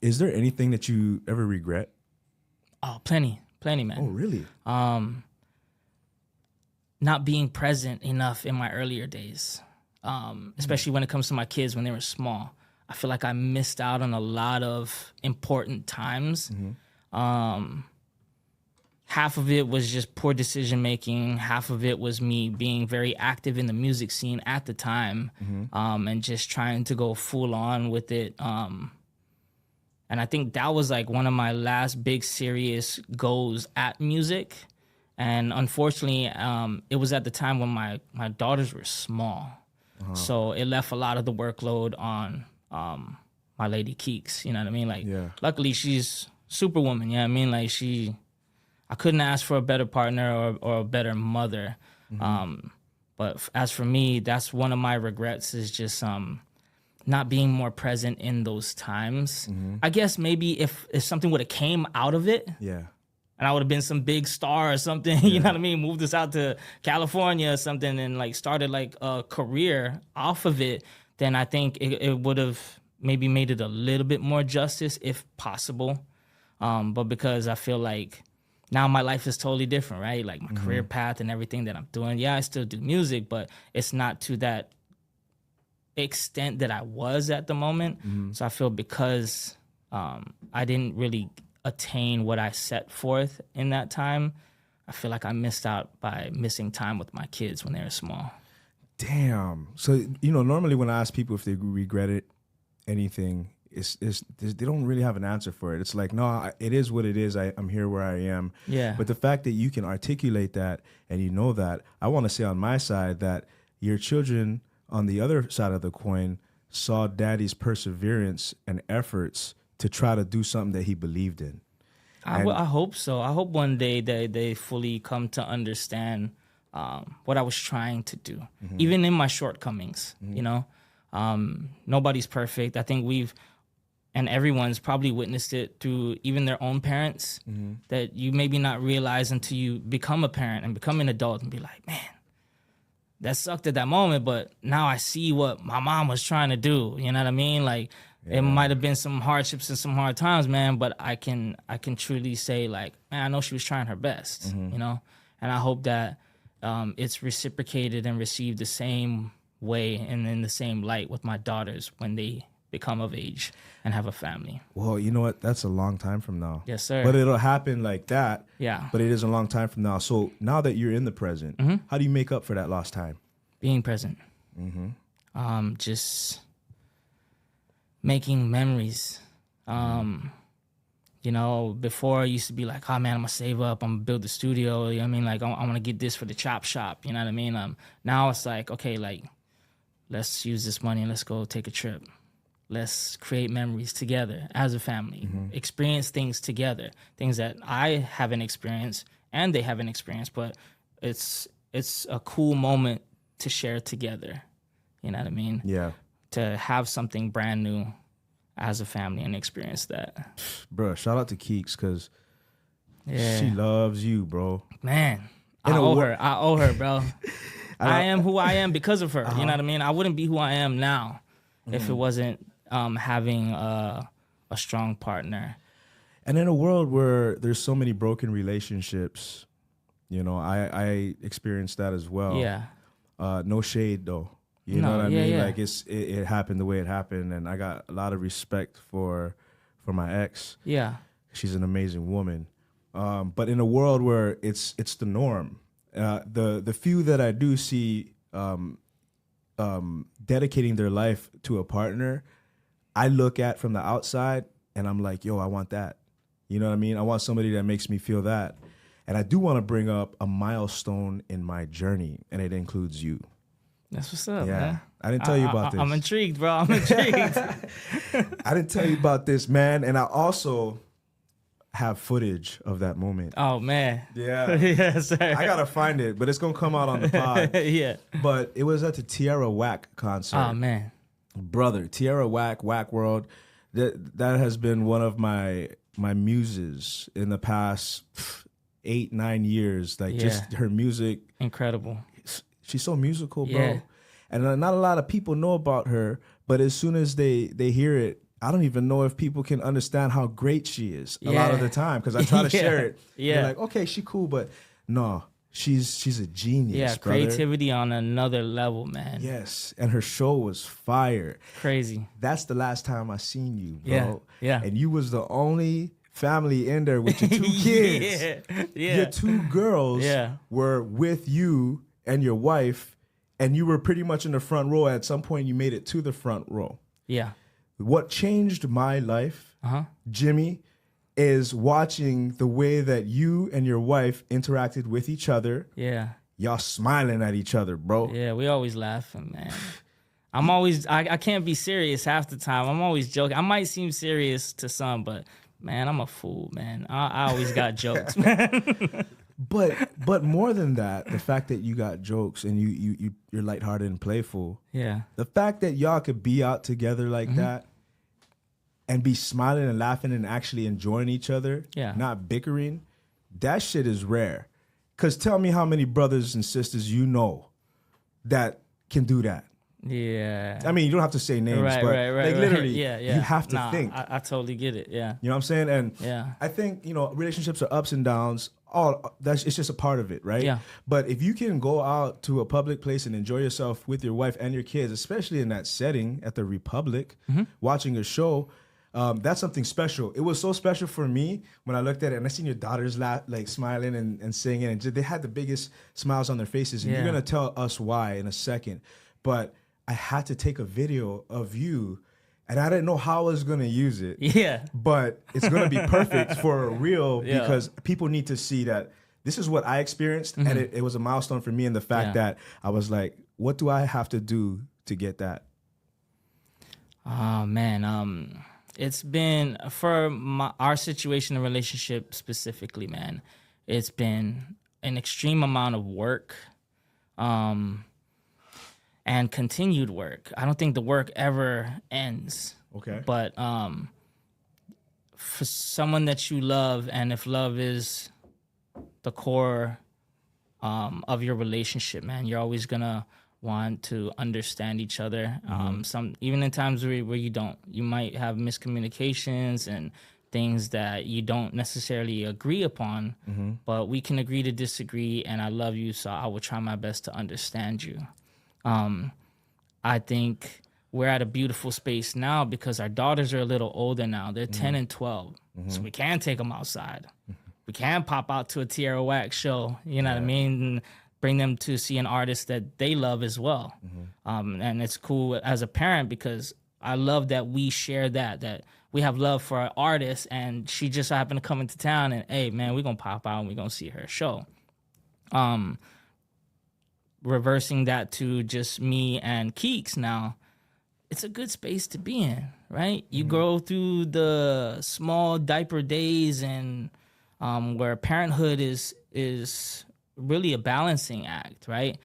Is there anything that you ever regret? Oh, plenty, man. Oh, really? Not being present enough in my earlier days, especially when it comes to my kids when they were small. I feel like I missed out on a lot of important times. Half of it was just poor decision making. Half of it was me being very active in the music scene at the time, and just trying to go full on with it. And I think that was like one of my last big serious goals at music. And unfortunately, it was at the time when my daughters were small. So it left a lot of the workload on my lady Keeks. You know what I mean? Like, luckily she's superwoman. You know what I mean? Like I couldn't ask for a better partner or a better mother. But as for me, that's one of my regrets is just not being more present in those times. I guess maybe if something would have came out of it, and I would have been some big star or something, you know what I mean? Moved us out to California or something and like started like a career off of it, then I think it would have maybe made it a little bit more justice if possible. But because I feel like now my life is totally different, right? Like my career path and everything that I'm doing. Yeah, I still do music, but it's not to that extent that I was at the moment. So I feel because I didn't really attain what I set forth in that time, I feel like I missed out by missing time with my kids when they were small. Damn. So, normally when I ask people if they regretted anything, it's they don't really have an answer for it. It's like, no, it is what it is. I'm here where I am. Yeah. But the fact that you can articulate that and you know that, I want to say on my side that your children on the other side of the coin saw daddy's perseverance and efforts to try to do something that he believed in. I hope so. I hope one day they fully come to understand what I was trying to do, even in my shortcomings. Nobody's perfect. I think and everyone's probably witnessed it through even their own parents, that you maybe not realize until you become a parent and become an adult and be like, man, that sucked at that moment, but now I see what my mom was trying to do. You know what I mean? Like, it might have been some hardships and some hard times, man, but I can truly say, like, man, I know she was trying her best, And I hope that it's reciprocated and received the same way and in the same light with my daughters when they become of age and have a family. Well, you know what? That's a long time from now. Yes, sir. But it'll happen like that. Yeah. But it is a long time from now. So now that you're in the present, how do you make up for that lost time? Being present. Just making memories. Before I used to be like, oh man, I'm gonna save up, I'm gonna build the studio. You know what I mean? Like, I'm gonna get this for the chop shop. You know what I mean? Now it's like, okay, like, let's use this money and let's go take a trip. Let's create memories together as a family, experience things together, things that I haven't experienced and they haven't experienced, but it's a cool moment to share together. You know what I mean? Yeah. To have something brand new as a family and experience that. Bro, shout out to Keeks because she loves you, bro. Man, I owe her, bro. I am who I am because of her. You know what I mean? I wouldn't be who I am now if it wasn't having a strong partner. And in a world where there's so many broken relationships, I experienced that as well. Yeah. No shade though. You know what I mean? Yeah. Like it happened the way it happened, and I got a lot of respect for my ex. Yeah. She's an amazing woman. But in a world where it's the norm, the few that I do see dedicating their life to a partner, I look at from the outside and I'm like, yo, I want that. You know what I mean? I want somebody that makes me feel that. And I do want to bring up a milestone in my journey, and it includes you. That's what's up, man. I didn't tell you about this. I'm intrigued, bro. I'm intrigued. I didn't tell you about this, man. And I also have footage of that moment. Oh, man. Yeah. Yes, sir. I got to find it, but it's going to come out on the pod. Yeah. But it was at the Tierra Whack concert. Oh, man. Brother, Tierra Whack, Whack World. That has been one of my muses in the past 8-9 years. Like, just her music. Incredible. She's so musical, bro. Yeah. And not a lot of people know about her, but as soon as they hear it, I don't even know if people can understand how great she is a lot of the time, because I try to share it. Yeah. You're like, okay, she cool, but no, she's a genius, Yeah, brother. creativity on another level, man. Yes, and her show was fire. Crazy. That's the last time I seen you, bro. Yeah, yeah. And you was the only family in there with your 2 kids. Yeah. Your 2 girls Yeah. were with you and your wife, and you were pretty much in the front row. At some point, you made it to the front row. Yeah. What changed my life, Jimmy, is watching the way that you and your wife interacted with each other. Yeah. Y'all smiling at each other, bro. Yeah, we always laughing, man. I can't be serious half the time. I'm always joking. I might seem serious to some, but man, I'm a fool, man. I always got jokes, man. But more than that, the fact that you got jokes and you're lighthearted and playful. Yeah. The fact that y'all could be out together like that and be smiling and laughing and actually enjoying each other, not bickering, that shit is rare. Because tell me how many brothers and sisters you know that can do that. Yeah. I mean, you don't have to say names, but like literally, you have to think. I totally get it. Yeah. You know what I'm saying? And Yeah. I think, relationships are ups and downs. It's just a part of it, right? Yeah. But if you can go out to a public place and enjoy yourself with your wife and your kids, especially in that setting at the Republic, watching a show, that's something special. It was so special for me when I looked at it and I seen your daughters like smiling and singing, and they had the biggest smiles on their faces. And you're gonna tell us why in a second, but I had to take a video of you. And I didn't know how I was going to use it. Yeah. But it's going to be perfect for a reel because people need to see that this is what I experienced. And it was a milestone for me in the fact that I was like, what do I have to do to get that? Oh, man. It's been, for our situation and relationship specifically, man, it's been an extreme amount of work. And continued work. I don't think the work ever ends. Okay. But for someone that you love, and if love is the core of your relationship, man, you're always gonna want to understand each other. Even in times where you don't, you might have miscommunications and things that you don't necessarily agree upon, but we can agree to disagree. And I love you, so I will try my best to understand you. I think we're at a beautiful space now because our daughters are a little older now. They're 10 and 12. So we can take them outside. We can pop out to a Tierra Wax show, you know what I mean? And bring them to see an artist that they love as well. And it's cool as a parent because I love that we share that we have love for our artist, and she just happened to come into town and, hey, man, we're going to pop out and we're going to see her show. Reversing that to just me and Keeks now, it's a good space to be in, right? You go through the small diaper days and where parenthood is really a balancing act, right?